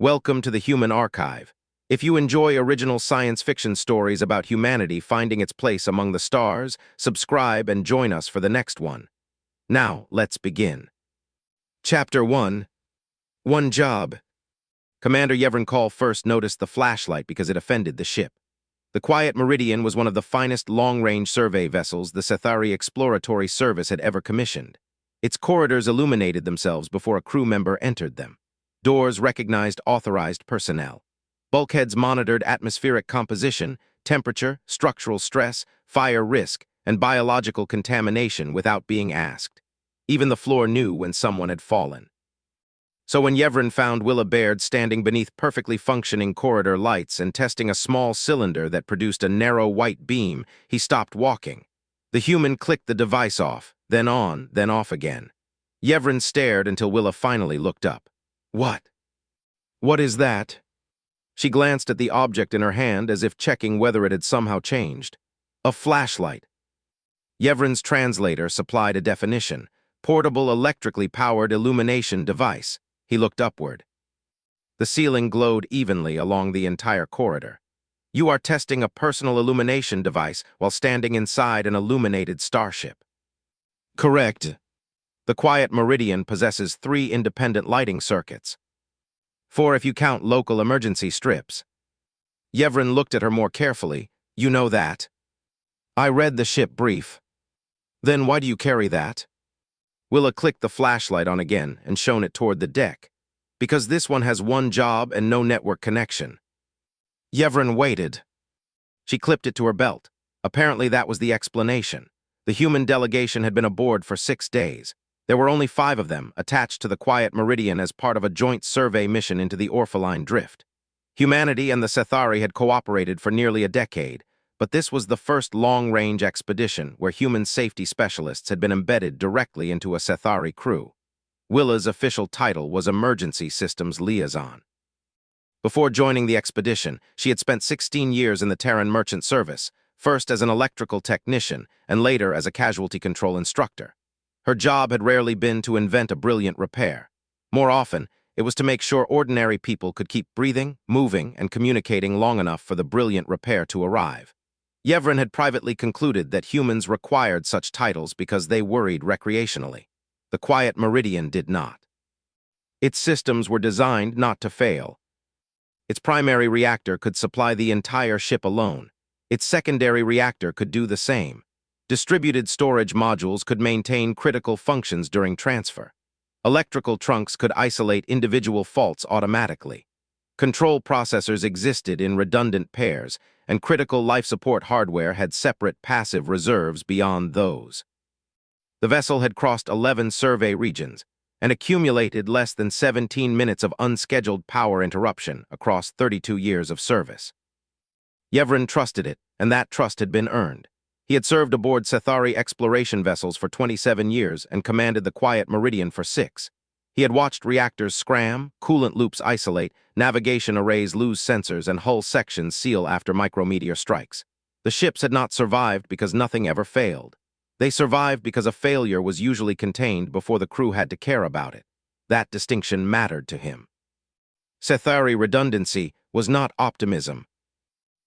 Welcome to the Human Archive. If you enjoy original science fiction stories about humanity finding its place among the stars, subscribe and join us for the next one. Now, let's begin. Chapter 1. One Job. Commander Yevren Caul first noticed the flashlight because it offended the ship. The Quiet Meridian was one of the finest long-range survey vessels the Cethari Exploratory Service had ever commissioned. Its corridors illuminated themselves before a crew member entered them. Doors recognized authorized personnel. Bulkheads monitored atmospheric composition, temperature, structural stress, fire risk, and biological contamination without being asked. Even the floor knew when someone had fallen. So when Yevren found Willa Baird standing beneath perfectly functioning corridor lights and testing a small cylinder that produced a narrow white beam, he stopped walking. The human clicked the device off, then on, then off again. Yevren stared until Willa finally looked up. What? What is that? She glanced at the object in her hand as if checking whether it had somehow changed. A flashlight. Yevren's translator supplied a definition. Portable electrically powered illumination device. He looked upward. The ceiling glowed evenly along the entire corridor. You are testing a personal illumination device while standing inside an illuminated starship. Correct. The Quiet Meridian possesses 3 independent lighting circuits. 4 if you count local emergency strips. Yevren looked at her more carefully. You know that. I read the ship brief. Then why do you carry that? Willa clicked the flashlight on again and shone it toward the deck. Because this one has one job and no network connection. Yevren waited. She clipped it to her belt. Apparently that was the explanation. The human delegation had been aboard for 6 days. There were only 5 of them, attached to the Quiet Meridian as part of a joint survey mission into the Orphaline Drift. Humanity and the Cethari had cooperated for nearly a decade, but this was the first long-range expedition where human safety specialists had been embedded directly into a Cethari crew. Willa's official title was Emergency Systems Liaison. Before joining the expedition, she had spent 16 years in the Terran Merchant Service, first as an electrical technician and later as a casualty control instructor. Her job had rarely been to invent a brilliant repair. More often, it was to make sure ordinary people could keep breathing, moving, and communicating long enough for the brilliant repair to arrive. Yevren had privately concluded that humans required such titles because they worried recreationally. The Quiet Meridian did not. Its systems were designed not to fail. Its primary reactor could supply the entire ship alone. Its secondary reactor could do the same. Distributed storage modules could maintain critical functions during transfer. Electrical trunks could isolate individual faults automatically. Control processors existed in redundant pairs, and critical life support hardware had separate passive reserves beyond those. The vessel had crossed 11 survey regions and accumulated less than 17 minutes of unscheduled power interruption across 32 years of service. Yevren trusted it, and that trust had been earned. He had served aboard Cethari exploration vessels for 27 years and commanded the Quiet Meridian for 6. He had watched reactors scram, coolant loops isolate, navigation arrays lose sensors, and hull sections seal after micrometeor strikes. The ships had not survived because nothing ever failed. They survived because a failure was usually contained before the crew had to care about it. That distinction mattered to him. Cethari redundancy was not optimism.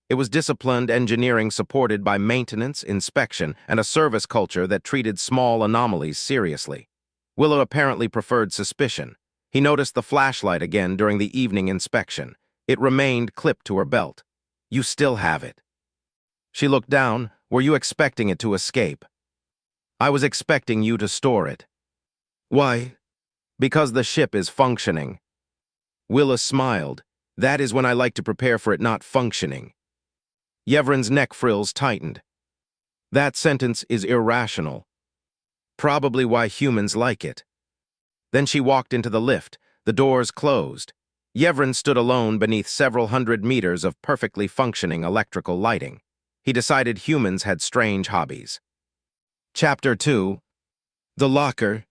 It was disciplined engineering supported by maintenance, inspection, and a service culture that treated small anomalies seriously. Willa apparently preferred suspicion. He noticed the flashlight again during the evening inspection. It remained clipped to her belt. You still have it. She looked down. Were you expecting it to escape? I was expecting you to store it. Why? Because the ship is functioning. Willa smiled. That is when I like to prepare for it not functioning. Yevren's neck frills tightened. That sentence is irrational. Probably why humans like it. Then she walked into the lift. The doors closed. Yevren stood alone beneath several hundred meters of perfectly functioning electrical lighting. He decided humans had strange hobbies. Chapter 2. The Locker.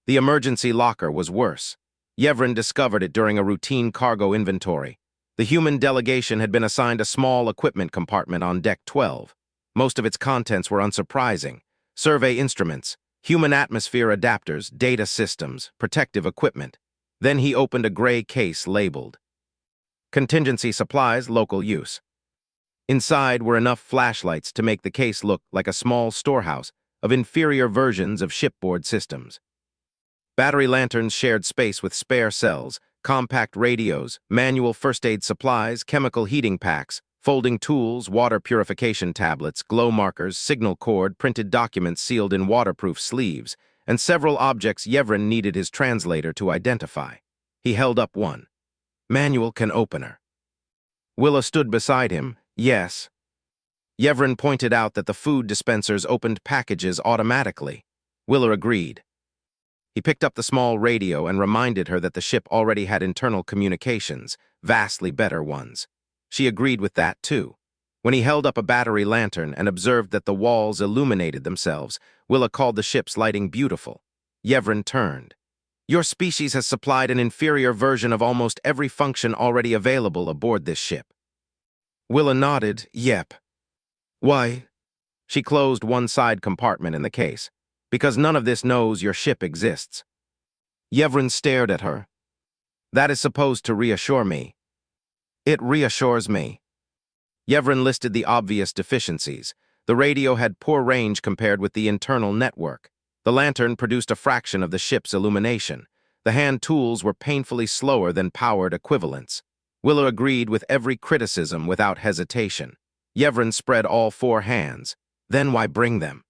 The emergency locker was worse. Yevren discovered it during a routine cargo inventory. The human delegation had been assigned a small equipment compartment on Deck 12. Most of its contents were unsurprising. Survey instruments, human atmosphere adapters, data systems, protective equipment. Then he opened a gray case labeled Contingency supplies, local use. Inside were enough flashlights to make the case look like a small storehouse of inferior versions of shipboard systems. Battery lanterns shared space with spare cells, compact radios, manual first aid supplies, chemical heating packs, folding tools, water purification tablets, glow markers, signal cord, printed documents sealed in waterproof sleeves, and several objects Yevren needed his translator to identify. He held up one. Manual can opener. Willa stood beside him. Yes. Yevren pointed out that the food dispensers opened packages automatically. Willa agreed. He picked up the small radio and reminded her that the ship already had internal communications, vastly better ones. She agreed with that, too. When he held up a battery lantern and observed that the walls illuminated themselves, Willa called the ship's lighting beautiful. Yevren turned. Your species has supplied an inferior version of almost every function already available aboard this ship. Willa nodded. Yep. Why? She closed one side compartment in the case. Because none of this knows your ship exists. Yevren stared at her. That is supposed to reassure me. It reassures me. Yevren listed the obvious deficiencies. The radio had poor range compared with the internal network. The lantern produced a fraction of the ship's illumination. The hand tools were painfully slower than powered equivalents. Willa agreed with every criticism without hesitation. Yevren spread all four hands. Then why bring them?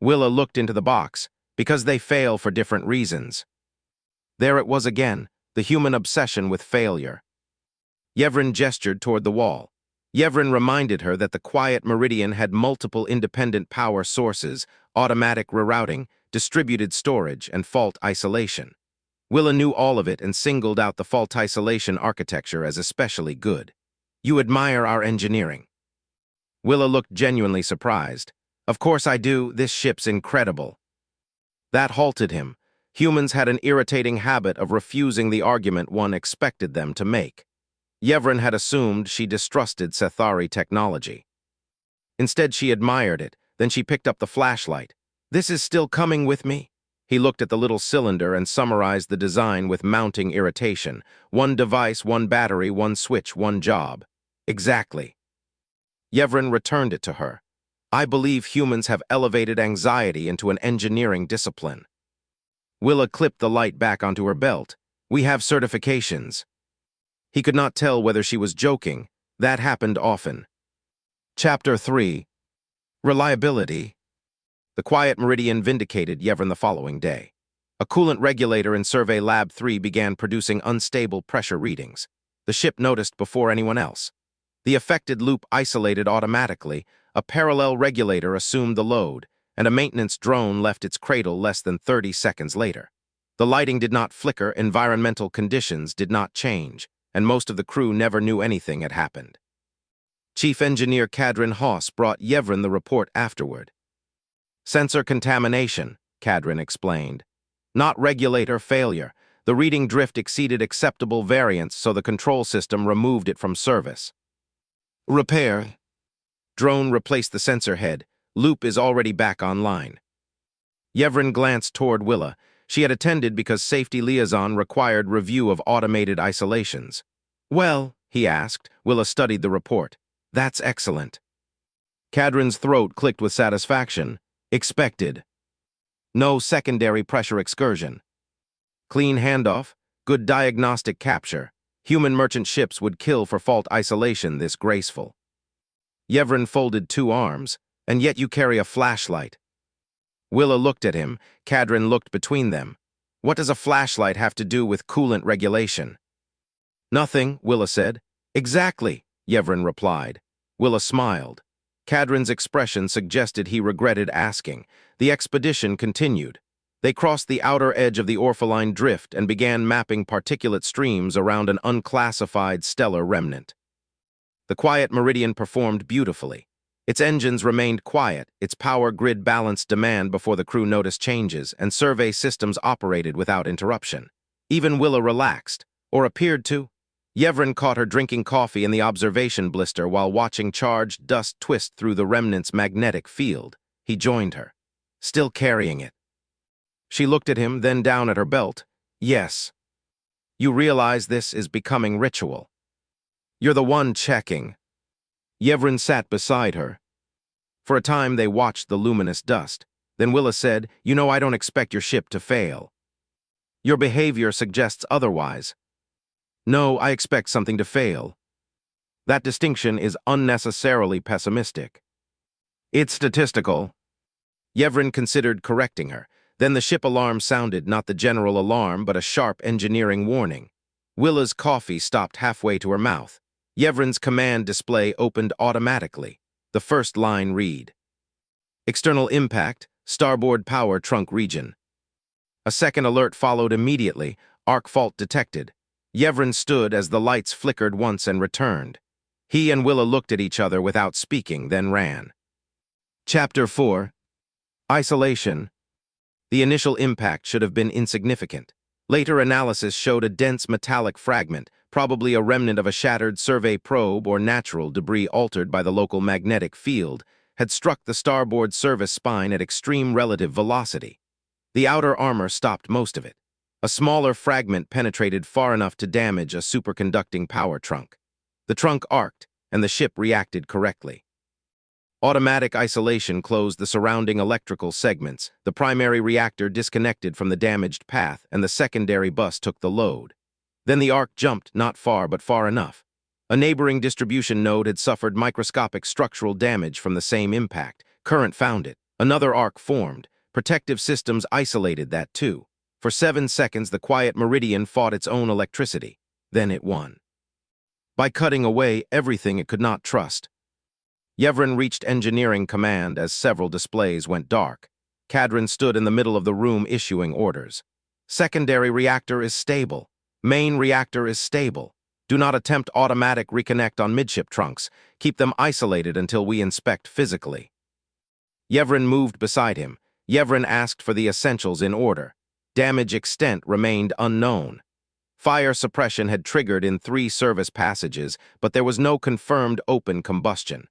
Willa looked into the box, because they fail for different reasons. There it was again, the human obsession with failure. Yevren gestured toward the wall. Yevren reminded her that the Quiet Meridian had multiple independent power sources, automatic rerouting, distributed storage, and fault isolation. Willa knew all of it and singled out the fault isolation architecture as especially good. You admire our engineering. Willa looked genuinely surprised. Of course I do, this ship's incredible. That halted him. Humans had an irritating habit of refusing the argument one expected them to make. Yevren had assumed she distrusted Sethari technology. Instead, she admired it. Then she picked up the flashlight. This is still coming with me? He looked at the little cylinder and summarized the design with mounting irritation. One device, one battery, one switch, one job. Exactly. Yevren returned it to her. I believe humans have elevated anxiety into an engineering discipline. Willa clipped the light back onto her belt. We have certifications. He could not tell whether she was joking. That happened often. Chapter 3. Reliability. The Quiet Meridian vindicated Yevren the following day. A coolant regulator in Survey Lab 3 began producing unstable pressure readings. The ship noticed before anyone else. The affected loop isolated automatically, a parallel regulator assumed the load, and a maintenance drone left its cradle less than 30 seconds later. The lighting did not flicker, environmental conditions did not change, and most of the crew never knew anything had happened. Chief Engineer Kadrin Haas brought Yevren the report afterward. Sensor contamination, Kadrin explained. Not regulator failure. The reading drift exceeded acceptable variance, so the control system removed it from service. Repair. Drone replaced the sensor head. Loop is already back online. Yevren glanced toward Willa. She had attended because safety liaison required review of automated isolations. Well, he asked. Willa studied the report. That's excellent. Kadrin's throat clicked with satisfaction. Expected. No secondary pressure excursion. Clean handoff. Good diagnostic capture. Human merchant ships would kill for fault isolation this graceful. Yevren folded two arms. And yet you carry a flashlight. Willa looked at him. Kadrin looked between them. What does a flashlight have to do with coolant regulation? Nothing, Willa said. Exactly, Yevren replied. Willa smiled. Kadrin's expression suggested he regretted asking. The expedition continued. They crossed the outer edge of the Orphaline Drift and began mapping particulate streams around an unclassified stellar remnant. The Quiet Meridian performed beautifully. Its engines remained quiet, its power grid balanced demand before the crew noticed changes, and survey systems operated without interruption. Even Willa relaxed, or appeared to. Yevren caught her drinking coffee in the observation blister while watching charged dust twist through the remnant's magnetic field. He joined her, still carrying it. She looked at him, then down at her belt. Yes. You realize this is becoming ritual. You're the one checking. Yevren sat beside her. For a time they watched the luminous dust. Then Willa said, "You know I don't expect your ship to fail. Your behavior suggests otherwise." "No, I expect something to fail." That distinction is unnecessarily pessimistic. "It's statistical." Yevren considered correcting her. Then the ship alarm sounded, not the general alarm, but a sharp engineering warning. Willa's coffee stopped halfway to her mouth. Yevren's command display opened automatically. The first line read, "External impact, starboard power trunk region." A second alert followed immediately, arc fault detected. Yevren stood as the lights flickered once and returned. He and Willa looked at each other without speaking, then ran. Chapter 4. Isolation. The initial impact should have been insignificant. Later analysis showed a dense metallic fragment, probably a remnant of a shattered survey probe or natural debris altered by the local magnetic field, had struck the starboard service spine at extreme relative velocity. The outer armor stopped most of it. A smaller fragment penetrated far enough to damage a superconducting power trunk. The trunk arced, and the ship reacted correctly. Automatic isolation closed the surrounding electrical segments. The primary reactor disconnected from the damaged path, and the secondary bus took the load. Then the arc jumped, not far, but far enough. A neighboring distribution node had suffered microscopic structural damage from the same impact. Current found it. Another arc formed. Protective systems isolated that too. For 7 seconds, the Quiet Meridian fought its own electricity. Then it won. By cutting away everything it could not trust. Yevren reached engineering command as several displays went dark. Cadron stood in the middle of the room issuing orders. "Secondary reactor is stable. Main reactor is stable. Do not attempt automatic reconnect on midship trunks. Keep them isolated until we inspect physically." Yevren moved beside him. Yevren asked for the essentials in order. Damage extent remained unknown. Fire suppression had triggered in 3 service passages, but there was no confirmed open combustion.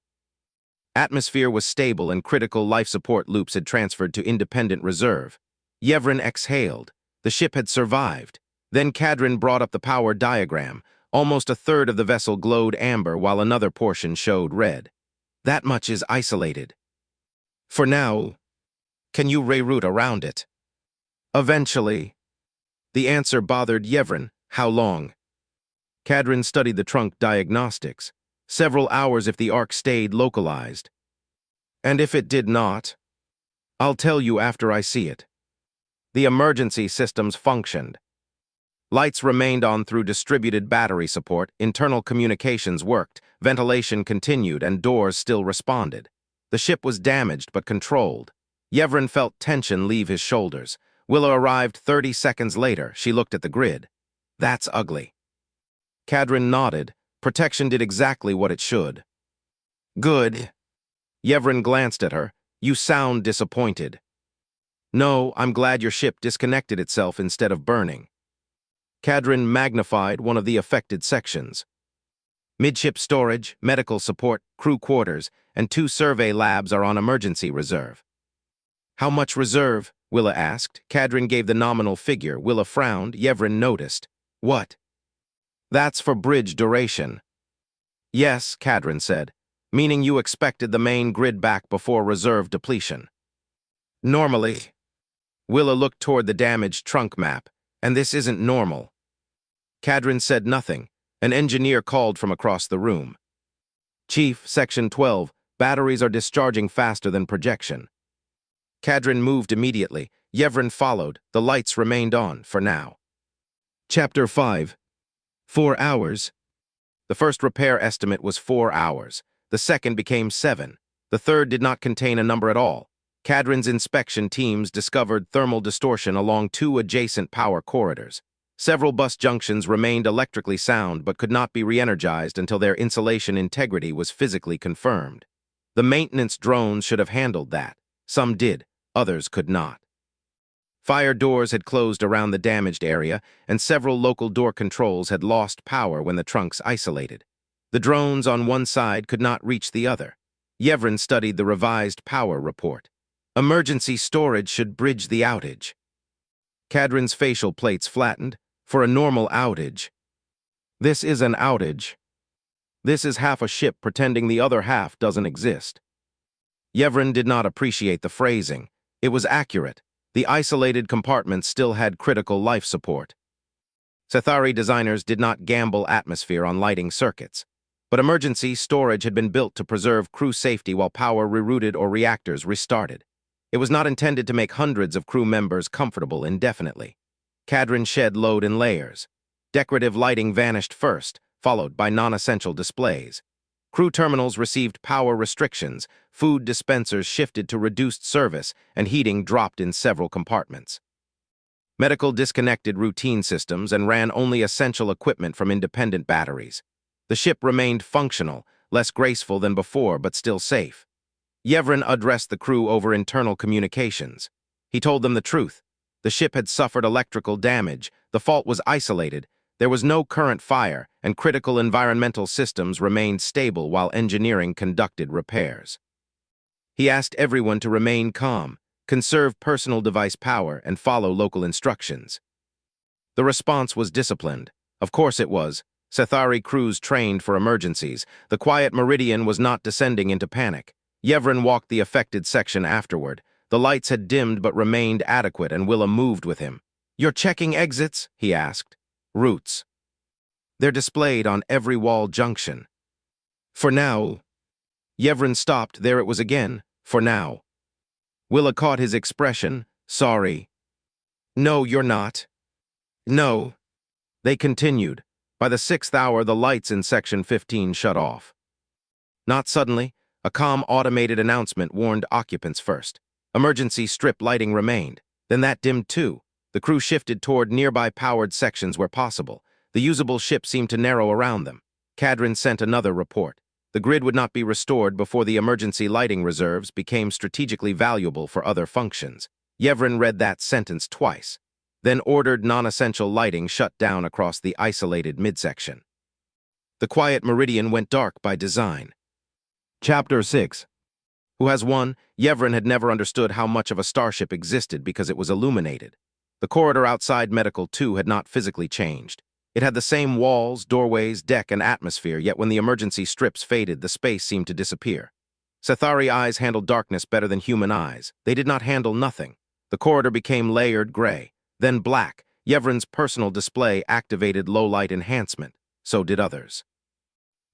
Atmosphere was stable and critical life support loops had transferred to independent reserve. Yevren exhaled. The ship had survived. Then Cadron brought up the power diagram. Almost a third of the vessel glowed amber while another portion showed red. "That much is isolated. For now, can you reroute around it?" "Eventually." The answer bothered Yevren. "How long?" Cadron studied the trunk diagnostics. "Several hours if the arc stayed localized." "And if it did not?" "I'll tell you after I see it." The emergency systems functioned. Lights remained on through distributed battery support, internal communications worked, ventilation continued, and doors still responded. The ship was damaged but controlled. Yevren felt tension leave his shoulders. Willa arrived 30 seconds later. She looked at the grid. "That's ugly." Cadron nodded. Protection did exactly what it should. "Good." Yevren glanced at her. "You sound disappointed." "No, I'm glad your ship disconnected itself instead of burning." Cadron magnified one of the affected sections. "Midship storage, medical support, crew quarters, and 2 survey labs are on emergency reserve." "How much reserve?" Willa asked. Cadron gave the nominal figure. Willa frowned. Yevren noticed. "What?" "That's for bridge duration." "Yes," Cadron said. "Meaning you expected the main grid back before reserve depletion." "Normally." Willa looked toward the damaged trunk map. "And this isn't normal." Cadron said nothing. An engineer called from across the room. "Chief, Section 12, batteries are discharging faster than projection." Cadron moved immediately. Yevren followed. The lights remained on, for now. Chapter 5. 4 hours. The first repair estimate was 4 hours. The second became 7. The third did not contain a number at all. Cadron's inspection teams discovered thermal distortion along 2 adjacent power corridors. Several bus junctions remained electrically sound but could not be re-energized until their insulation integrity was physically confirmed. The maintenance drones should have handled that. Some did, others could not. Fire doors had closed around the damaged area, and several local door controls had lost power when the trunks isolated. The drones on one side could not reach the other. Yevren studied the revised power report. Emergency storage should bridge the outage. Cadron's facial plates flattened. For a normal outage. "This is an outage." This is half a ship pretending the other half doesn't exist. Yevren did not appreciate the phrasing. It was accurate. The isolated compartments still had critical life support. Cathari designers did not gamble atmosphere on lighting circuits, but emergency storage had been built to preserve crew safety while power rerouted or reactors restarted. It was not intended to make hundreds of crew members comfortable indefinitely. Cadron shed load in layers. Decorative lighting vanished first, followed by non-essential displays. Crew terminals received power restrictions, food dispensers shifted to reduced service, and heating dropped in several compartments. Medical disconnected routine systems and ran only essential equipment from independent batteries. The ship remained functional, less graceful than before, but still safe. Yevren addressed the crew over internal communications. He told them the truth. The ship had suffered electrical damage, the fault was isolated, there was no current fire, and critical environmental systems remained stable while engineering conducted repairs. He asked everyone to remain calm, conserve personal device power, and follow local instructions. The response was disciplined. Of course it was. Cathari crews trained for emergencies. The Quiet Meridian was not descending into panic. Yevren walked the affected section afterward. The lights had dimmed but remained adequate, and Willa moved with him. "You're checking exits?" he asked. "Routes. They're displayed on every wall junction." "For now." Yevren stopped. There it was again. "For now." Willa caught his expression. "Sorry." "No, you're not." "No." They continued. By the 6th hour, the lights in Section 15 shut off. Not suddenly. A calm automated announcement warned occupants first. Emergency strip lighting remained. Then that dimmed too. The crew shifted toward nearby powered sections where possible. The usable ship seemed to narrow around them. Cadron sent another report. The grid would not be restored before the emergency lighting reserves became strategically valuable for other functions. Yevren read that sentence twice, then ordered non-essential lighting shut down across the isolated midsection. The Quiet Meridian went dark by design. Chapter 6. Who has won? Yevren had never understood how much of a starship existed because it was illuminated. The corridor outside Medical 2 had not physically changed. It had the same walls, doorways, deck, and atmosphere, yet when the emergency strips faded, the space seemed to disappear. Cathari eyes handled darkness better than human eyes. They did not handle nothing. The corridor became layered gray, then black. Yevren's personal display activated low-light enhancement. So did others.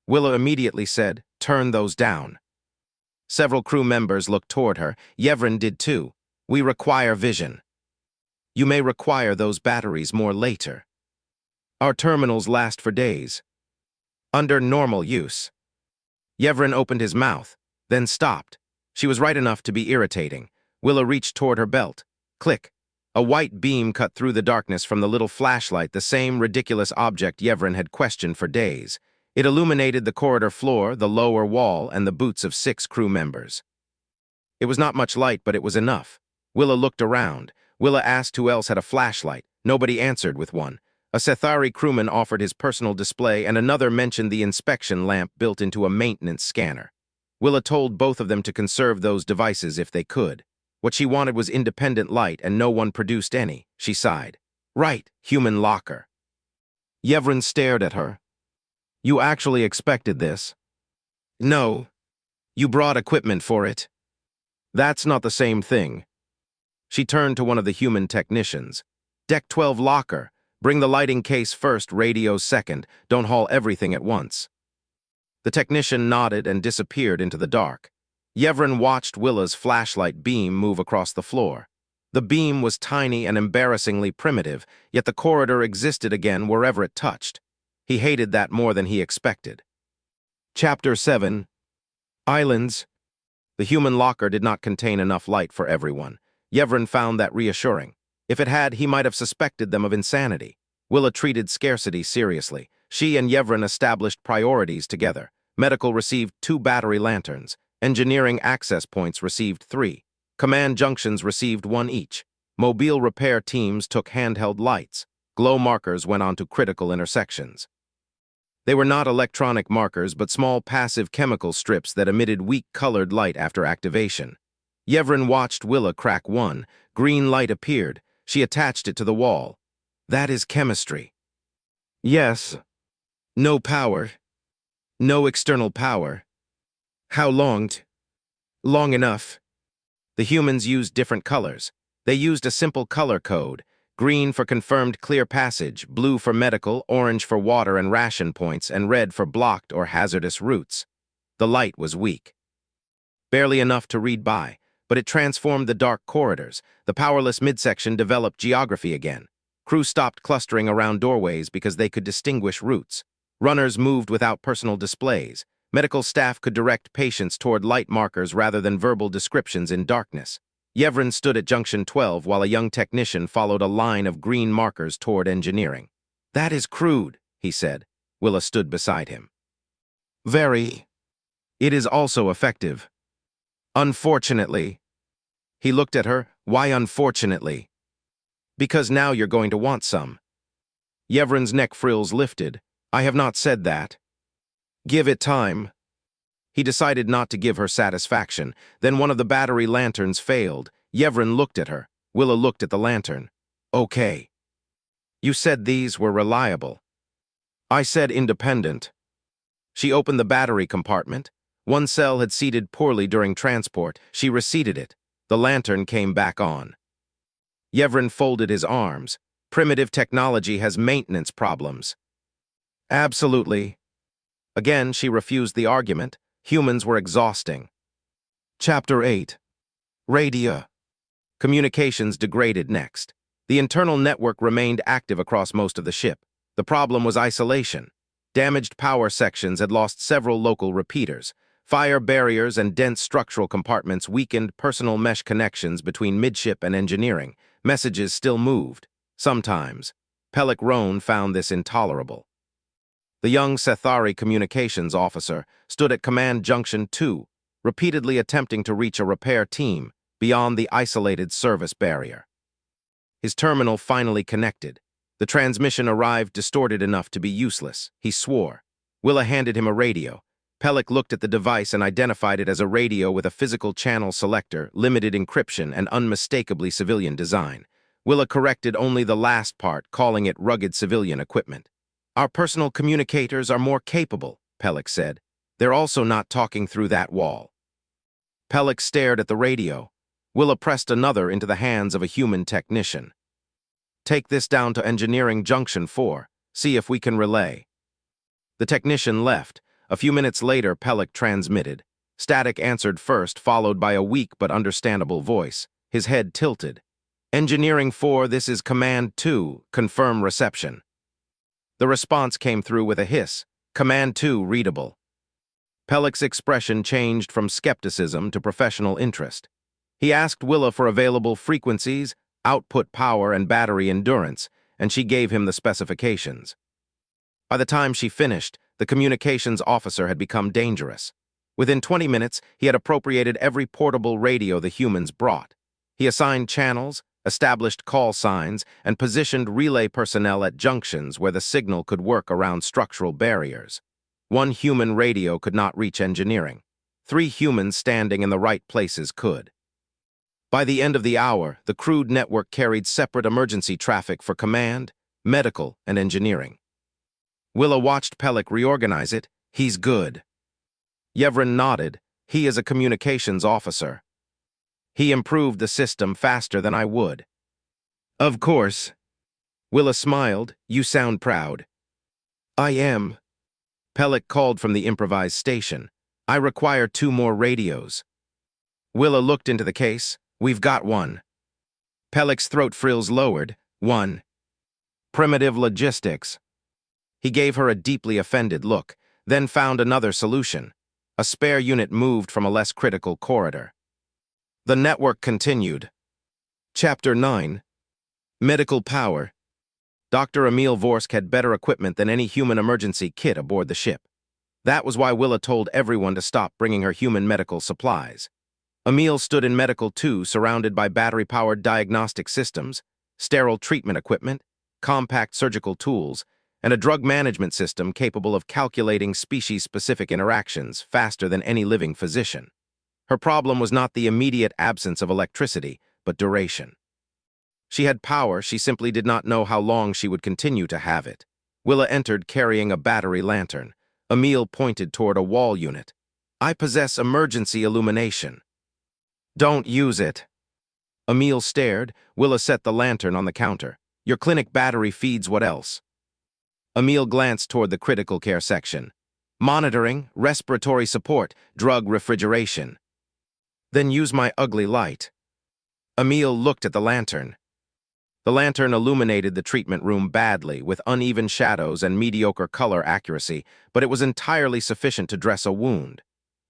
Willa immediately said, "Turn those down." Several crew members looked toward her. Yevren did too. "We require vision." "You may require those batteries more later. Our terminals last for days. Under normal use." Yevren opened his mouth, then stopped. She was right enough to be irritating. Willa reached toward her belt. Click. A white beam cut through the darkness from the little flashlight, the same ridiculous object Yevren had questioned for days. It illuminated the corridor floor, the lower wall, and the boots of 6 crew members. It was not much light, but it was enough. Willa looked around. Willa asked who else had a flashlight. Nobody answered with one. A Cathari crewman offered his personal display, and another mentioned the inspection lamp built into a maintenance scanner. Willa told both of them to conserve those devices if they could. What she wanted was independent light, and no one produced any. She sighed. "Right, human locker." Yevren stared at her. "You actually expected this?" "No. You brought equipment for it." "That's not the same thing." She turned to one of the human technicians. "Deck 12 locker. Bring the lighting case first, radios second. Don't haul everything at once." The technician nodded and disappeared into the dark. Yevren watched Willa's flashlight beam move across the floor. The beam was tiny and embarrassingly primitive, yet the corridor existed again wherever it touched. He hated that more than he expected. Chapter 7. Islands. The human locker did not contain enough light for everyone. Yevren found that reassuring. If it had, he might have suspected them of insanity. Willa treated scarcity seriously. She and Yevren established priorities together. Medical received 2 battery lanterns. Engineering access points received 3. Command junctions received 1 each. Mobile repair teams took handheld lights. Glow markers went onto critical intersections. They were not electronic markers, but small passive chemical strips that emitted weak colored light after activation. Yevren watched Willa crack one. Green light appeared. She attached it to the wall. "That is chemistry." "Yes." "No power." No external power. How long? Long enough. The humans used different colors. They used a simple color code: green for confirmed clear passage, blue for medical, orange for water and ration points, and red for blocked or hazardous routes. The light was weak. Barely enough to read by, but it transformed the dark corridors. The powerless midsection developed geography again. Crew stopped clustering around doorways because they could distinguish routes. Runners moved without personal displays. Medical staff could direct patients toward light markers rather than verbal descriptions in darkness. Yevren stood at Junction 12 while a young technician followed a line of green markers toward engineering. "That is Crude," he said. Willa stood beside him. "Very. It is also effective. Unfortunately." He looked at her. "Why unfortunately?" "Because now you're going to want some." Yevren's neck frills lifted. "I have not said that." "Give it time." He decided not to give her satisfaction. Then one of the battery lanterns failed. Yevren looked at her. Willa looked at the lantern. "Okay. You said these were reliable." "I said independent." She opened the battery compartment. One cell had seated poorly during transport. She reseated it. The lantern came back on. Yevren folded his arms. "Primitive technology has maintenance problems." "Absolutely." Again, she refused the argument. Humans were exhausting. Chapter 8. Radio. Communications degraded next. The internal network remained active across most of the ship. The problem was isolation. Damaged power sections had lost several local repeaters. Fire barriers and dense structural compartments weakened personal mesh connections between midship and engineering. Messages still moved. Sometimes. Pelik Roan found this intolerable. The young Sethari communications officer stood at Command Junction 2, repeatedly attempting to reach a repair team beyond the isolated service barrier. His terminal finally connected. The transmission arrived distorted enough to be useless. He swore. Willa handed him a radio. Pelik looked at the device and identified it as a radio with a physical channel selector, limited encryption, and unmistakably civilian design. Willa corrected only the last part, calling it rugged civilian equipment. "Our personal communicators are more capable," Pelik said. "They're also not talking through that wall." Pelik stared at the radio. Willa pressed another into the hands of a human technician. "Take this down to Engineering Junction 4. See if we can relay." The technician left. A few minutes later, Pelik transmitted. Static answered first, followed by a weak but understandable voice. His head tilted. "Engineering 4, this is Command 2. Confirm reception." The response came through with a hiss. "Command 2, readable." Pelik's expression changed from skepticism to professional interest. He asked Willa for available frequencies, output power, and battery endurance, and she gave him the specifications. By the time she finished, the communications officer had become dangerous. Within 20 minutes, he had appropriated every portable radio the humans brought. He assigned channels, established call signs, and positioned relay personnel at junctions where the signal could work around structural barriers. One human radio could not reach engineering. 3 humans standing in the right places could. By the end of the hour, the Crude network carried separate emergency traffic for command, medical, and engineering. Willa watched Pelik reorganize it. "He's good." Yevren nodded. "He is a communications officer. He improved the system faster than I would." "Of course." Willa smiled. "You sound proud." "I am." Pelik called from the improvised station. "I require 2 more radios." Willa looked into the case. "We've got one." Pelik's throat frills lowered. "One. Primitive logistics." He gave her a deeply offended look, then found another solution. A spare unit moved from a less critical corridor. The network continued. Chapter 9. Medical Power. Dr. Emil Vorsk had better equipment than any human emergency kit aboard the ship. That was why Willa told everyone to stop bringing her human medical supplies. Emil stood in Medical 2, surrounded by battery-powered diagnostic systems, sterile treatment equipment, compact surgical tools, and a drug management system capable of calculating species-specific interactions faster than any living physician. Her problem was not the immediate absence of electricity, but duration. She had power, she simply did not know how long she would continue to have it. Willa entered carrying a battery lantern. Emil pointed toward a wall unit. I possess emergency illumination. Don't use it. Emil stared. Willa set the lantern on the counter. Your clinic battery feeds what else? Emil glanced toward the critical care section. Monitoring, respiratory support, drug refrigeration. Then use my ugly light. Emil looked at the lantern. The lantern illuminated the treatment room badly, with uneven shadows and mediocre color accuracy, but it was entirely sufficient to dress a wound.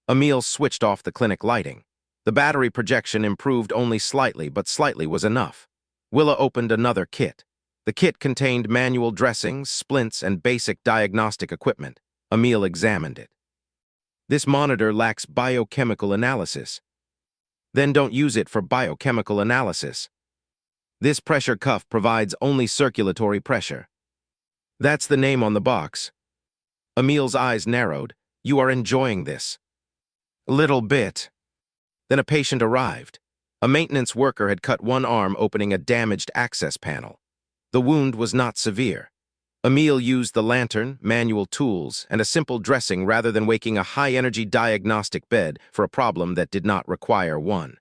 Emil switched off the clinic lighting. The battery projection improved only slightly, but slightly was enough. Willa opened another kit. The kit contained manual dressings, splints, and basic diagnostic equipment. Emil examined it. This monitor lacks biochemical analysis. Then don't use it for biochemical analysis. This pressure cuff provides only circulatory pressure. That's the name on the box. Emil's eyes narrowed. You are enjoying this. Little bit. Then a patient arrived. A maintenance worker had cut one arm, opening a damaged access panel. The wound was not severe. Emil used the lantern, manual tools, and a simple dressing rather than waking a high-energy diagnostic bed for a problem that did not require one.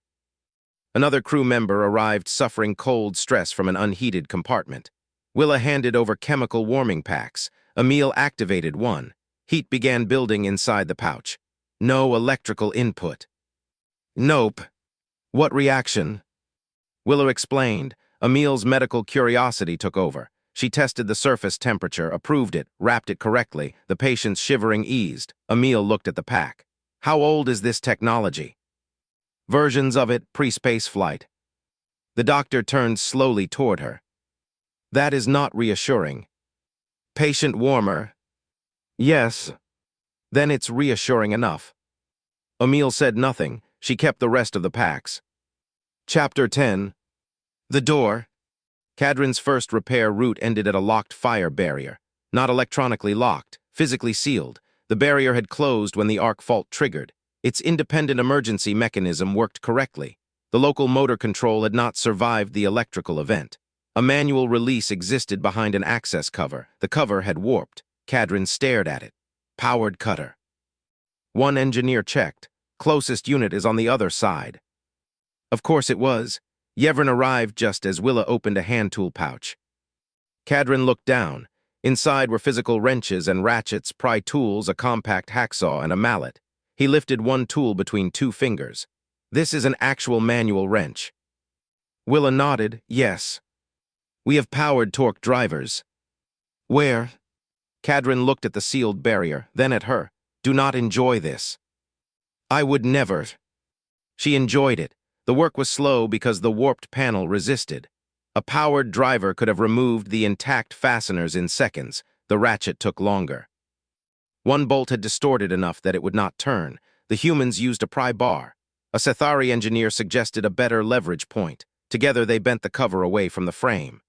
Another crew member arrived suffering cold stress from an unheated compartment. Willa handed over chemical warming packs. Emil activated one. Heat began building inside the pouch. No electrical input. Nope. What reaction? Willa explained. Emil's medical curiosity took over. She tested the surface temperature, approved it, wrapped it correctly. The patient's shivering eased. Emil looked at the pack. How old is this technology? Versions of it, pre-space flight. The doctor turned slowly toward her. That is not reassuring. Patient warmer. Yes. Then it's reassuring enough. Emil said nothing. She kept the rest of the packs. Chapter 10. The door. Cadran's first repair route ended at a locked fire barrier. Not electronically locked, physically sealed. The barrier had closed when the arc fault triggered. Its independent emergency mechanism worked correctly. The local motor control had not survived the electrical event. A manual release existed behind an access cover. The cover had warped. Cadran stared at it. Powered cutter. One engineer checked. Closest unit is on the other side. Of course it was. Yevren arrived just as Willa opened a hand tool pouch. Cadran looked down. Inside were physical wrenches and ratchets, pry tools, a compact hacksaw, and a mallet. He lifted one tool between two fingers. This is an actual manual wrench. Willa nodded, yes. We have powered torque drivers. Where? Cadran looked at the sealed barrier, then at her. Do not enjoy this. I would never. She enjoyed it. The work was slow because the warped panel resisted. A powered driver could have removed the intact fasteners in seconds. The ratchet took longer. One bolt had distorted enough that it would not turn. The humans used a pry bar. A Sethari engineer suggested a better leverage point. Together they bent the cover away from the frame.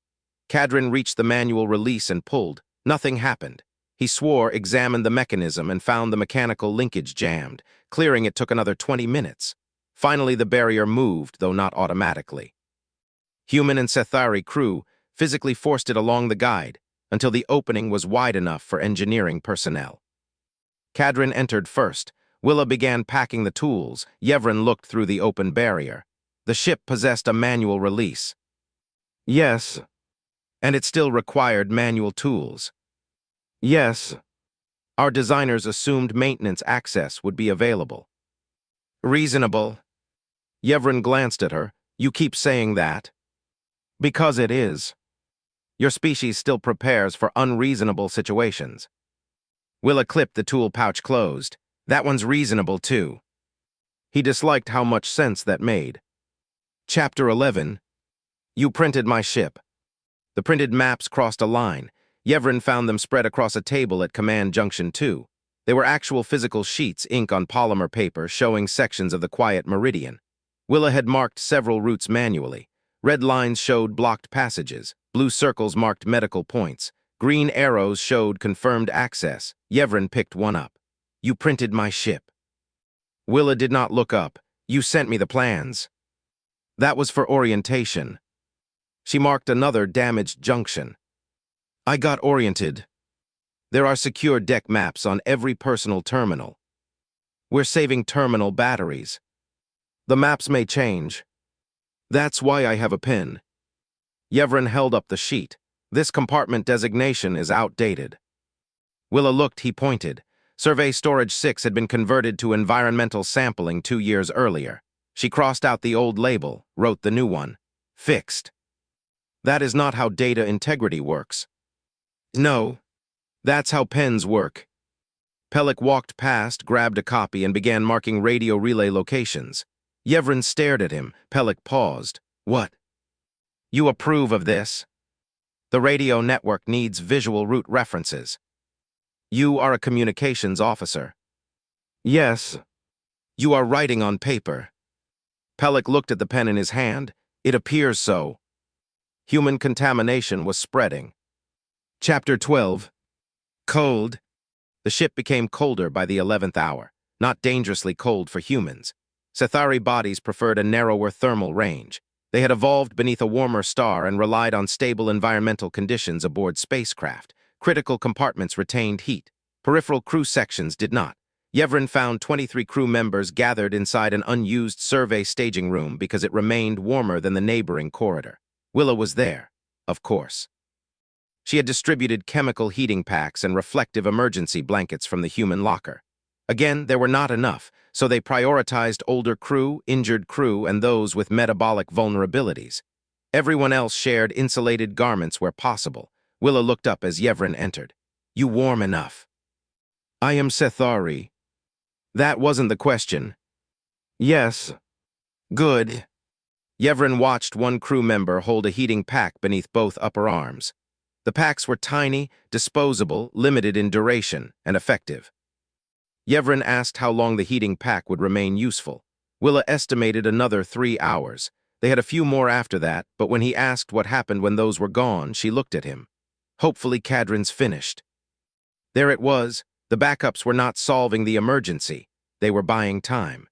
Cadran reached the manual release and pulled. Nothing happened. He swore, examined the mechanism, and found the mechanical linkage jammed. Clearing it took another 20 minutes. Finally, the barrier moved, though not automatically. Human and Sethari crew physically forced it along the guide until the opening was wide enough for engineering personnel. Cadran entered first. Willa began packing the tools. Yevren looked through the open barrier. The ship possessed a manual release. Yes. And it still required manual tools. Yes. Our designers assumed maintenance access would be available. Reasonable. Yevren glanced at her. You keep saying that. Because it is. Your species still prepares for unreasonable situations. Willa clipped the tool pouch closed. That one's reasonable, too. He disliked how much sense that made. Chapter 11. You printed my ship. The printed maps crossed a line. Yevren found them spread across a table at Command Junction 2. They were actual physical sheets, ink on polymer paper, showing sections of the Quiet Meridian. Willa had marked several routes manually. Red lines showed blocked passages. Blue circles marked medical points. Green arrows showed confirmed access. Yevren picked one up. You printed my ship. Willa did not look up. You sent me the plans. That was for orientation. She marked another damaged junction. I got oriented. There are secure deck maps on every personal terminal. We're saving terminal batteries. The maps may change. That's why I have a pin. Yevren held up the sheet. This compartment designation is outdated. Willa looked, he pointed. Survey Storage 6 had been converted to environmental sampling 2 years earlier. She crossed out the old label, wrote the new one. Fixed. That is not how data integrity works. No. That's how pens work. Pellick walked past, grabbed a copy, and began marking radio relay locations. Yevren stared at him. Pellick paused. What? You approve of this? The radio network needs visual route references. You are a communications officer. Yes. You are writing on paper. Pellick looked at the pen in his hand. It appears so. Human contamination was spreading. Chapter 12. Cold. The ship became colder by the 11th hour, not dangerously cold for humans. Sethari bodies preferred a narrower thermal range. They had evolved beneath a warmer star and relied on stable environmental conditions aboard spacecraft. Critical compartments retained heat. Peripheral crew sections did not. Yevren found 23 crew members gathered inside an unused survey staging room because it remained warmer than the neighboring corridor. Willa was there, of course. She had distributed chemical heating packs and reflective emergency blankets from the human locker. Again, there were not enough, so they prioritized older crew, injured crew, and those with metabolic vulnerabilities. Everyone else shared insulated garments where possible. Willa looked up as Yevren entered. You warm enough. I am Sethari. That wasn't the question. Yes. Good. Yevren watched one crew member hold a heating pack beneath both upper arms. The packs were tiny, disposable, limited in duration, and effective. Yevren asked how long the heating pack would remain useful. Willa estimated another 3 hours. They had a few more after that, but when he asked what happened when those were gone, she looked at him. Hopefully Cadron's finished. There it was. The backups were not solving the emergency. They were buying time.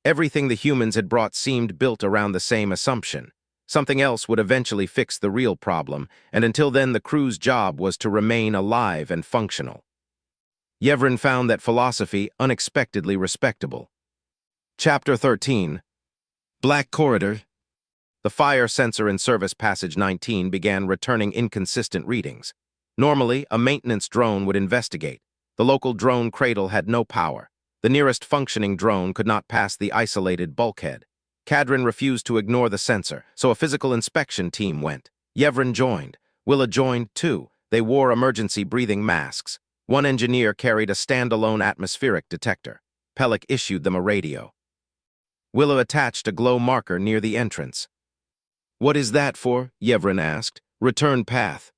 Everything the humans had brought seemed built around the same assumption. Something else would eventually fix the real problem, and until then the crew's job was to remain alive and functional. Yevren found that philosophy unexpectedly respectable. Chapter 13. Black Corridor. The fire sensor in Service Passage 19 began returning inconsistent readings. Normally, a maintenance drone would investigate. The local drone cradle had no power. The nearest functioning drone could not pass the isolated bulkhead. Cadron refused to ignore the sensor, so a physical inspection team went. Yevren joined. Willa joined, too. They wore emergency breathing masks. One engineer carried a standalone atmospheric detector. Pellick issued them a radio. Willa attached a glow marker near the entrance. What is that for? Yevren asked. Return path.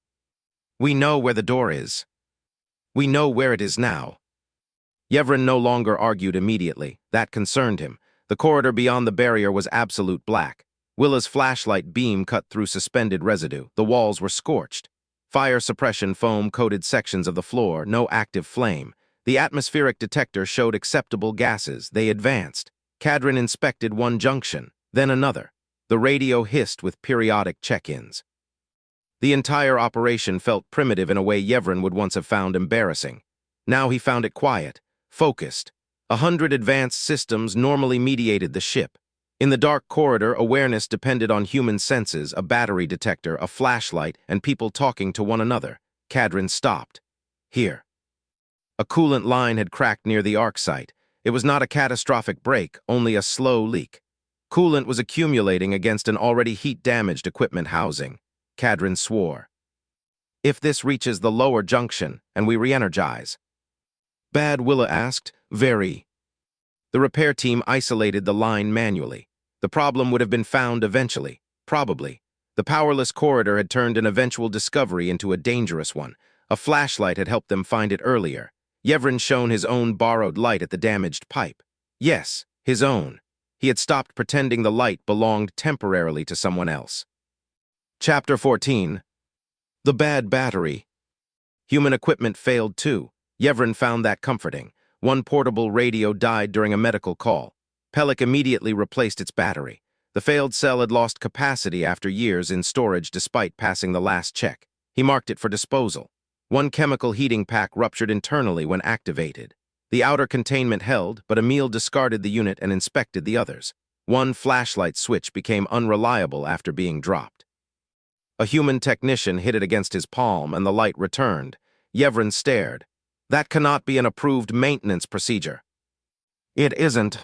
We know where the door is. We know where it is now. Yevren no longer argued immediately. That concerned him. The corridor beyond the barrier was absolute black. Willa's flashlight beam cut through suspended residue. The walls were scorched. Fire suppression foam coated sections of the floor, no active flame. The atmospheric detector showed acceptable gases. They advanced. Cadron inspected one junction, then another. The radio hissed with periodic check-ins. The entire operation felt primitive in a way Yevren would once have found embarrassing. Now he found it quiet, focused. 100 advanced systems normally mediated the ship. In the dark corridor, awareness depended on human senses, a battery detector, a flashlight, and people talking to one another. Cadron stopped. Here. A coolant line had cracked near the arc site. It was not a catastrophic break, only a slow leak. Coolant was accumulating against an already heat-damaged equipment housing. Cadron swore. If this reaches the lower junction, and we re-energize. Bad, Willa asked. Very. The repair team isolated the line manually. The problem would have been found eventually, probably. The powerless corridor had turned an eventual discovery into a dangerous one. A flashlight had helped them find it earlier. Yevren shone his own borrowed light at the damaged pipe. Yes, his own. He had stopped pretending the light belonged temporarily to someone else. Chapter 14. The bad battery. Human equipment failed too. Yevren found that comforting. One portable radio died during a medical call. Pellick immediately replaced its battery. The failed cell had lost capacity after years in storage despite passing the last check. He marked it for disposal. One chemical heating pack ruptured internally when activated. The outer containment held, but Emil discarded the unit and inspected the others. One flashlight switch became unreliable after being dropped. A human technician hit it against his palm and the light returned. Yevren stared. That cannot be an approved maintenance procedure. It isn't.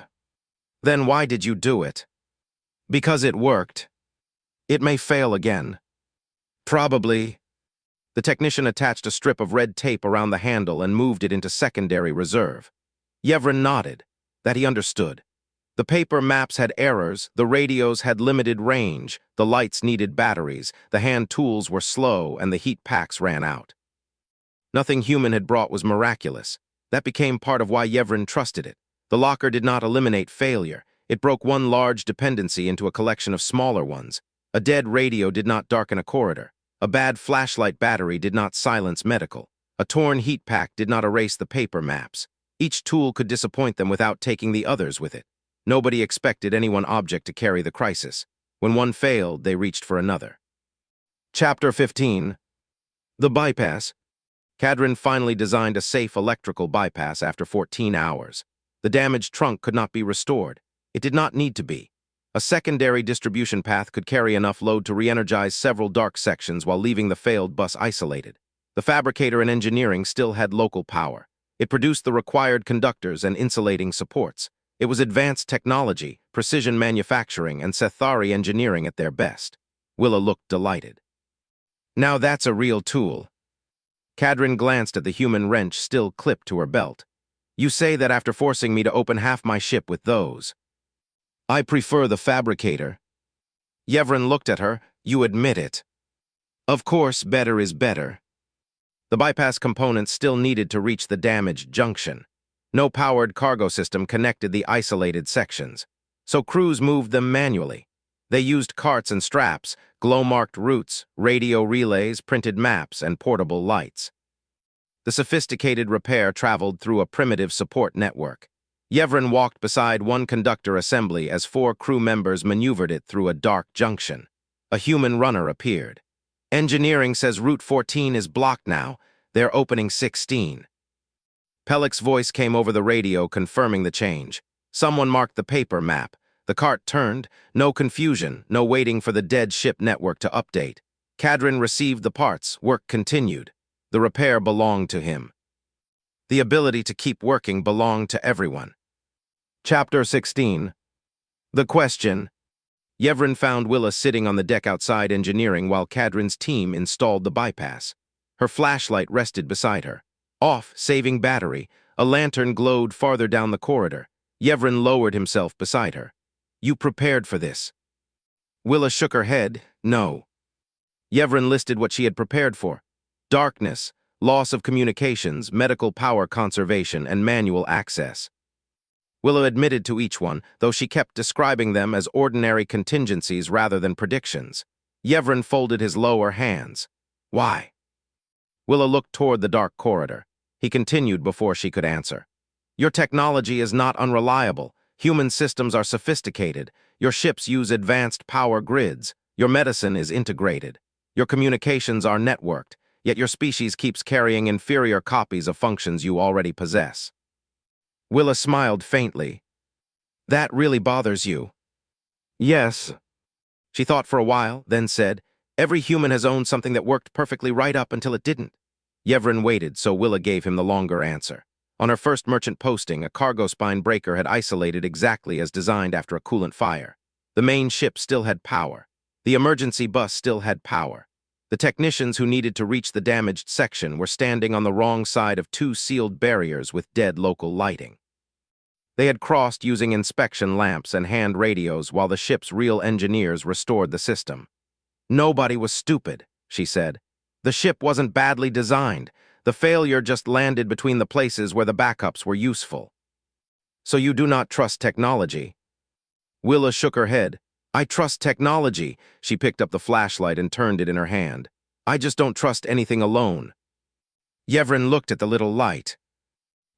Then why did you do it? Because it worked. It may fail again. Probably. The technician attached a strip of red tape around the handle and moved it into secondary reserve. Yevren nodded. That he understood. The paper maps had errors, the radios had limited range, the lights needed batteries, the hand tools were slow, and the heat packs ran out. Nothing human had brought was miraculous. That became part of why Yevren trusted it. The locker did not eliminate failure. It broke one large dependency into a collection of smaller ones. A dead radio did not darken a corridor. A bad flashlight battery did not silence medical. A torn heat pack did not erase the paper maps. Each tool could disappoint them without taking the others with it. Nobody expected any one object to carry the crisis. When one failed, they reached for another. Chapter 15. The Bypass. Cadrin finally designed a safe electrical bypass after 14 hours. The damaged trunk could not be restored. It did not need to be. A secondary distribution path could carry enough load to re-energize several dark sections while leaving the failed bus isolated. The fabricator and engineering still had local power. It produced the required conductors and insulating supports. It was advanced technology, precision manufacturing, and Sethari engineering at their best. Willa looked delighted. Now that's a real tool. Cadrin glanced at the human wrench still clipped to her belt. You say that after forcing me to open half my ship with those. I prefer the fabricator. Yevren looked at her. You admit it. Of course, better is better. The bypass components still needed to reach the damaged junction. No powered cargo system connected the isolated sections, so crews moved them manually. They used carts and straps, glow-marked routes, radio relays, printed maps, and portable lights. The sophisticated repair traveled through a primitive support network. Yevren walked beside one conductor assembly as 4 crew members maneuvered it through a dark junction. A human runner appeared. Engineering says Route 14 is blocked now. They're opening 16. Pellick's voice came over the radio confirming the change. Someone marked the paper map. The cart turned. No confusion, no waiting for the dead ship network to update. Cadrin received the parts. Work continued. The repair belonged to him. The ability to keep working belonged to everyone. Chapter 16. The Question. Yevren found Willa sitting on the deck outside engineering while Cadrin's team installed the bypass. Her flashlight rested beside her. Off, saving battery, a lantern glowed farther down the corridor. Yevren lowered himself beside her. You prepared for this. Willa shook her head. No. Yevren listed what she had prepared for. Darkness, loss of communications, medical power conservation, and manual access. Willa admitted to each one, though she kept describing them as ordinary contingencies rather than predictions. Yevren folded his lower hands. Why? Willa looked toward the dark corridor. He continued before she could answer. Your technology is not unreliable. Human systems are sophisticated. Your ships use advanced power grids. Your medicine is integrated. Your communications are networked, yet your species keeps carrying inferior copies of functions you already possess. Willa smiled faintly. That really bothers you. Yes. She thought for a while, then said, every human has owned something that worked perfectly right up until it didn't. Yevren waited, so Willa gave him the longer answer. On her first merchant posting, a cargo spine breaker had isolated exactly as designed after a coolant fire. The main ship still had power. The emergency bus still had power. The technicians who needed to reach the damaged section were standing on the wrong side of 2 sealed barriers with dead local lighting. They had crossed using inspection lamps and hand radios while the ship's real engineers restored the system. Nobody was stupid, she said. The ship wasn't badly designed. The failure just landed between the places where the backups were useful. So you do not trust technology? Willa shook her head. I trust technology. She picked up the flashlight and turned it in her hand. I just don't trust anything alone. Yevren looked at the little light.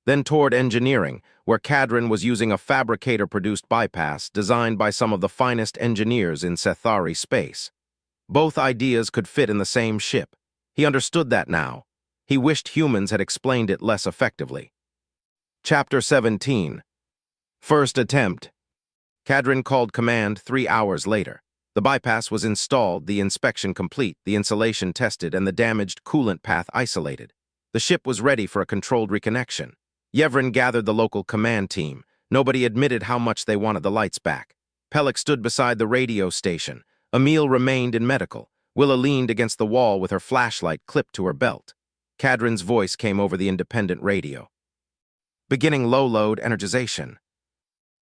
Then toward engineering, where Cadrin was using a fabricator-produced bypass designed by some of the finest engineers in Sethari space. Both ideas could fit in the same ship. He understood that now. He wished humans had explained it less effectively. Chapter 17. First Attempt. Yevren called command 3 hours later. The bypass was installed, the inspection complete, the insulation tested, and the damaged coolant path isolated. The ship was ready for a controlled reconnection. Yevren gathered the local command team. Nobody admitted how much they wanted the lights back. Epilogue stood beside the radio station. Emil remained in medical. Willa leaned against the wall with her flashlight clipped to her belt. Yevren's voice came over the independent radio. Beginning low-load energization.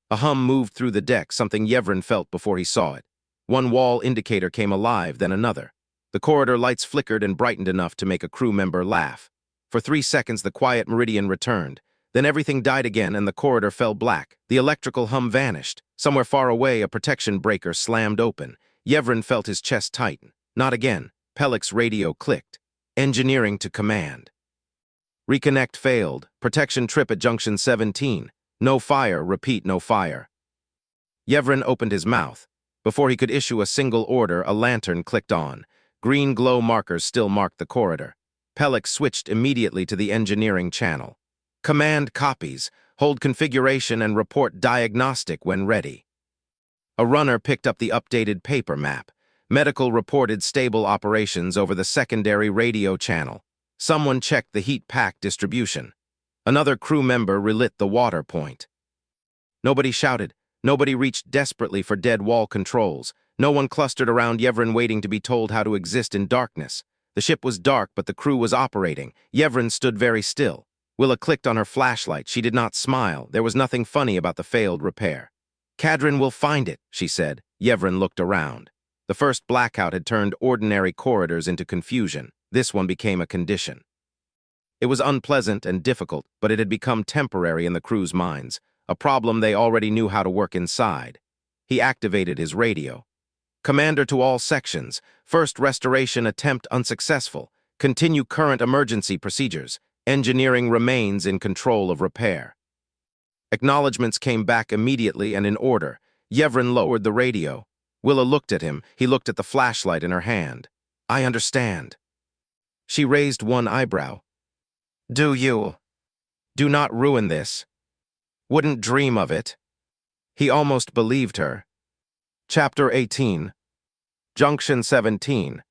A hum moved through the deck, something Yevren felt before he saw it. One wall indicator came alive, then another. The corridor lights flickered and brightened enough to make a crew member laugh. For 3 seconds, the Quiet Meridian returned. Then everything died again and the corridor fell black. The electrical hum vanished. Somewhere far away, a protection breaker slammed open. Yevren felt his chest tighten. Not again. Epilogue's radio clicked. Engineering to command. Reconnect failed. Protection trip at junction 17. No fire. Repeat, no fire. Yevren opened his mouth. Before he could issue a single order, a lantern clicked on. Green glow markers still marked the corridor. Epilogue switched immediately to the engineering channel. Command copies. Hold configuration and report diagnostic when ready. A runner picked up the updated paper map. Medical reported stable operations over the secondary radio channel. Someone checked the heat pack distribution. Another crew member relit the water point. Nobody shouted. Nobody reached desperately for dead wall controls. No one clustered around Yevren waiting to be told how to exist in darkness. The ship was dark, but the crew was operating. Yevren stood very still. Willa clicked on her flashlight. She did not smile. There was nothing funny about the failed repair. Yevren will find it, she said. Yevren looked around. The first blackout had turned ordinary corridors into confusion. This one became a condition. It was unpleasant and difficult, but it had become temporary in the crew's minds, a problem they already knew how to work inside. He activated his radio. Commander to all sections. First restoration attempt unsuccessful. Continue current emergency procedures. Engineering remains in control of repair. Acknowledgements came back immediately and in order. Yevren lowered the radio. Willa looked at him. He looked at the flashlight in her hand. I understand. She raised one eyebrow. Do you? Do not ruin this. Wouldn't dream of it. He almost believed her. Chapter 18. Junction 17.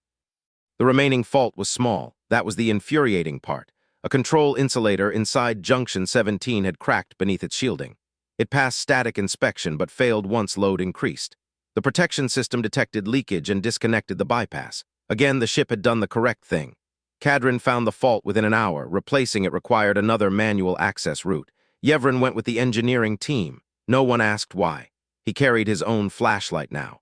The remaining fault was small. That was the infuriating part. A control insulator inside Junction 17 had cracked beneath its shielding. It passed static inspection but failed once load increased. The protection system detected leakage and disconnected the bypass. Again, the ship had done the correct thing. Yevren found the fault within an hour. Replacing it required another manual access route. Yevren went with the engineering team. No one asked why. He carried his own flashlight now.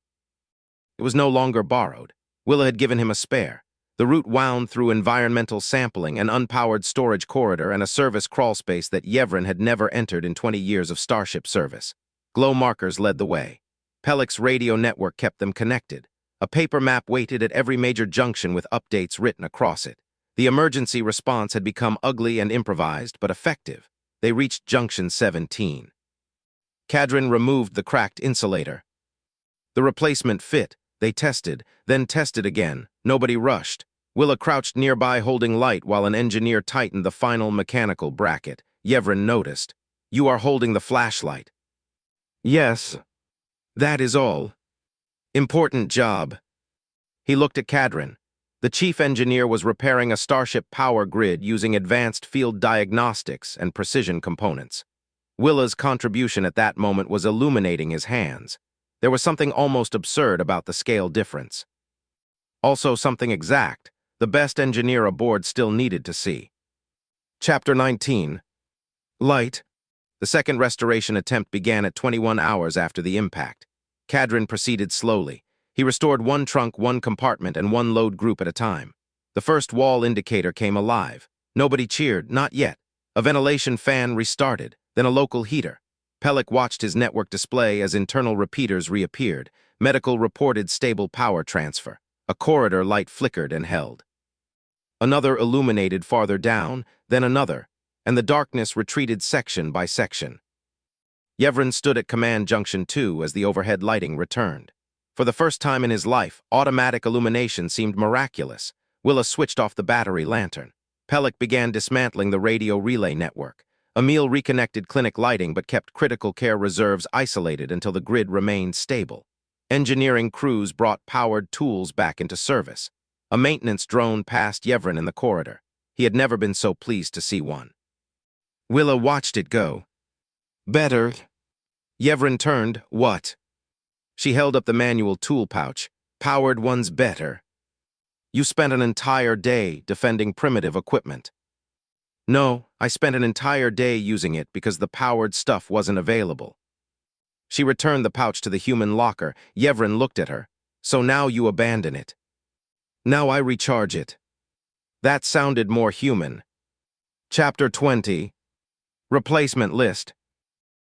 It was no longer borrowed. Willa had given him a spare. The route wound through environmental sampling, an unpowered storage corridor, and a service crawlspace that Yevren had never entered in 20 years of starship service. Glow markers led the way. Epilogue's radio network kept them connected. A paper map waited at every major junction with updates written across it. The emergency response had become ugly and improvised, but effective. They reached Junction 17. Yevren removed the cracked insulator. The replacement fit. They tested, then tested again. Nobody rushed. Willa crouched nearby holding light while an engineer tightened the final mechanical bracket. Yevren noticed. You are holding the flashlight. Yes. That is all. Important job. He looked at Yevren. The chief engineer was repairing a starship power grid using advanced field diagnostics and precision components. Willa's contribution at that moment was illuminating his hands. There was something almost absurd about the scale difference. Also something exact. The best engineer aboard still needed to see. Chapter 19. Light. The second restoration attempt began at 21 hours after the impact. Yevren proceeded slowly. He restored one trunk, one compartment, and one load group at a time. The first wall indicator came alive. Nobody cheered, not yet. A ventilation fan restarted, then a local heater. Epilogue watched his network display as internal repeaters reappeared. Medical reported stable power transfer. A corridor light flickered and held. Another illuminated farther down, then another, and the darkness retreated section by section. Yevren stood at Command Junction 2 as the overhead lighting returned. For the first time in his life, automatic illumination seemed miraculous. Willa switched off the battery lantern. Pellick began dismantling the radio relay network. Emil reconnected clinic lighting but kept critical care reserves isolated until the grid remained stable. Engineering crews brought powered tools back into service. A maintenance drone passed Yevren in the corridor. He had never been so pleased to see one. Willa watched it go. Better. Yevren turned. What? She held up the manual tool pouch. Powered one's better. You spent an entire day defending primitive equipment. No, I spent an entire day using it because the powered stuff wasn't available. She returned the pouch to the human locker. Yevren looked at her. So now you abandon it. Now I recharge it. That sounded more human. Chapter 20. Replacement list.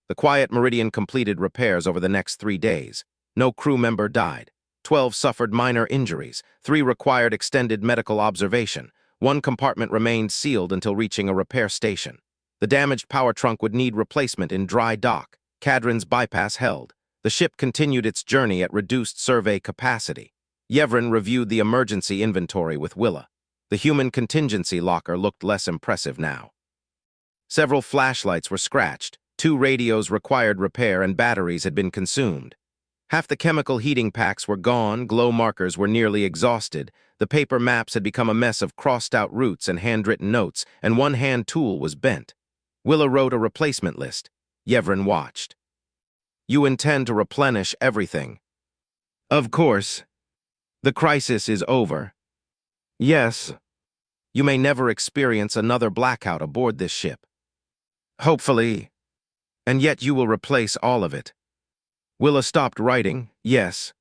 The Quiet Meridian completed repairs over the next 3 days. No crew member died. 12 suffered minor injuries. 3 required extended medical observation. 1 compartment remained sealed until reaching a repair station. The damaged power trunk would need replacement in dry dock. Cadron's bypass held. The ship continued its journey at reduced survey capacity. Yevren reviewed the emergency inventory with Willa. The human contingency locker looked less impressive now. Several flashlights were scratched. 2 radios required repair and batteries had been consumed. Half the chemical heating packs were gone, glow markers were nearly exhausted, the paper maps had become a mess of crossed-out routes and handwritten notes, and 1 hand tool was bent. Willa wrote a replacement list. Yevren watched. You intend to replenish everything. Of course. The crisis is over. Yes. You may never experience another blackout aboard this ship. Hopefully. And yet you will replace all of it. Willa stopped writing. Yes.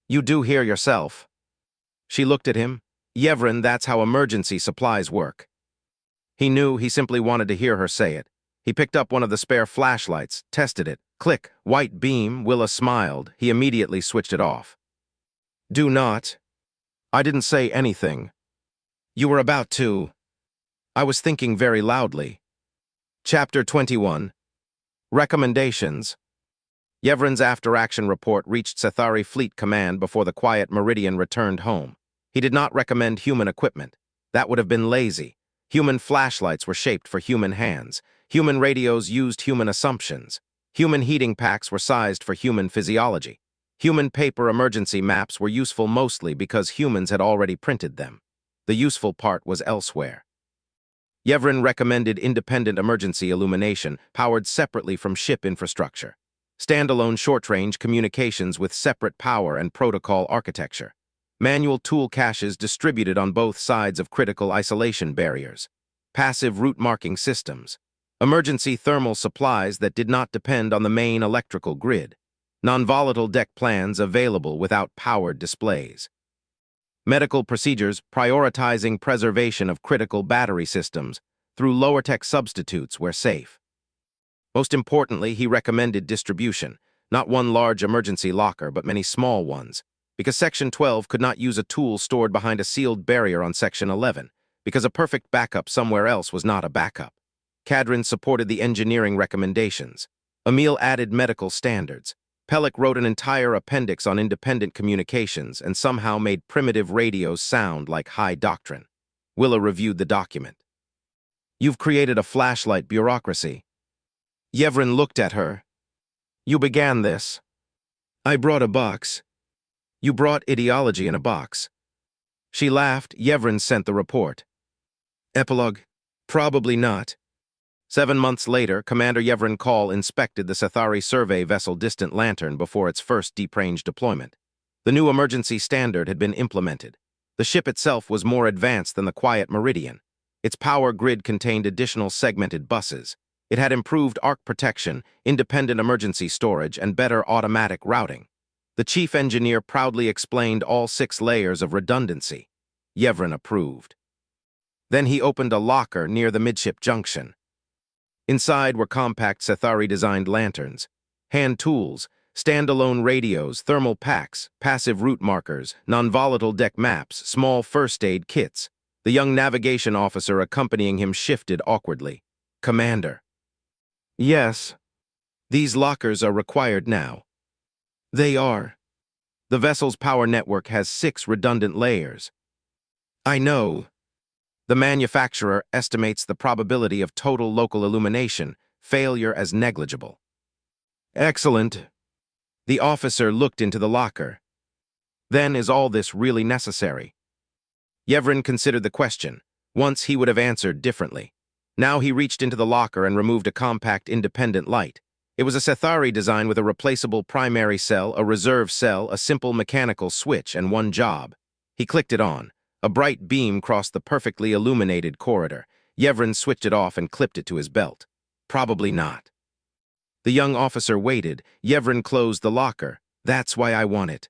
You do hear yourself. She looked at him. Yevren, that's how emergency supplies work. He knew he simply wanted to hear her say it. He picked up one of the spare flashlights, tested it. Click, white beam. Willa smiled. He immediately switched it off. Do not. I didn't say anything. You were about to. I was thinking very loudly. Chapter 21. Recommendations. Yevren's after-action report reached Cathari Fleet Command before the Quiet Meridian returned home. He did not recommend human equipment. That would have been lazy. Human flashlights were shaped for human hands. Human radios used human assumptions. Human heating packs were sized for human physiology. Human paper emergency maps were useful mostly because humans had already printed them. The useful part was elsewhere. Yevren recommended independent emergency illumination, powered separately from ship infrastructure. Standalone short-range communications with separate power and protocol architecture. Manual tool caches distributed on both sides of critical isolation barriers. Passive route marking systems. Emergency thermal supplies that did not depend on the main electrical grid. Non-volatile deck plans available without powered displays. Medical procedures prioritizing preservation of critical battery systems through lower-tech substitutes where safe. Most importantly, he recommended distribution, not one large emergency locker, but many small ones, because Section 12 could not use a tool stored behind a sealed barrier on Section 11, because a perfect backup somewhere else was not a backup. Cadron supported the engineering recommendations. Emil added medical standards. Pellick wrote an entire appendix on independent communications and somehow made primitive radios sound like high doctrine. Willa reviewed the document. You've created a flashlight bureaucracy. Yevren looked at her. You began this. I brought a box. You brought ideology in a box. She laughed. Yevren sent the report. Epilogue? Probably not. 7 months later, Commander Yevren Caul inspected the Cathari survey vessel Distant Lantern before its first deep range deployment. The new emergency standard had been implemented. The ship itself was more advanced than the Quiet Meridian. Its power grid contained additional segmented buses. It had improved arc protection, independent emergency storage, and better automatic routing. The chief engineer proudly explained all 6 layers of redundancy. Yevren approved. Then he opened a locker near the midship junction. Inside were compact Cathari-designed lanterns, hand tools, standalone radios, thermal packs, passive route markers, non-volatile deck maps, small first aid kits. The young navigation officer accompanying him shifted awkwardly. Commander. Yes. These lockers are required now. They are. The vessel's power network has 6 redundant layers. I know. The manufacturer estimates the probability of total local illumination, failure as negligible. Excellent. The officer looked into the locker. Then, is all this really necessary? Yevren considered the question. Once he would have answered differently. Now he reached into the locker and removed a compact independent light. It was a Sethari design with a replaceable primary cell, a reserve cell, a simple mechanical switch, and one job. He clicked it on. A bright beam crossed the perfectly illuminated corridor. Yevren switched it off and clipped it to his belt. Probably not. The young officer waited. Yevren closed the locker. That's why I want it.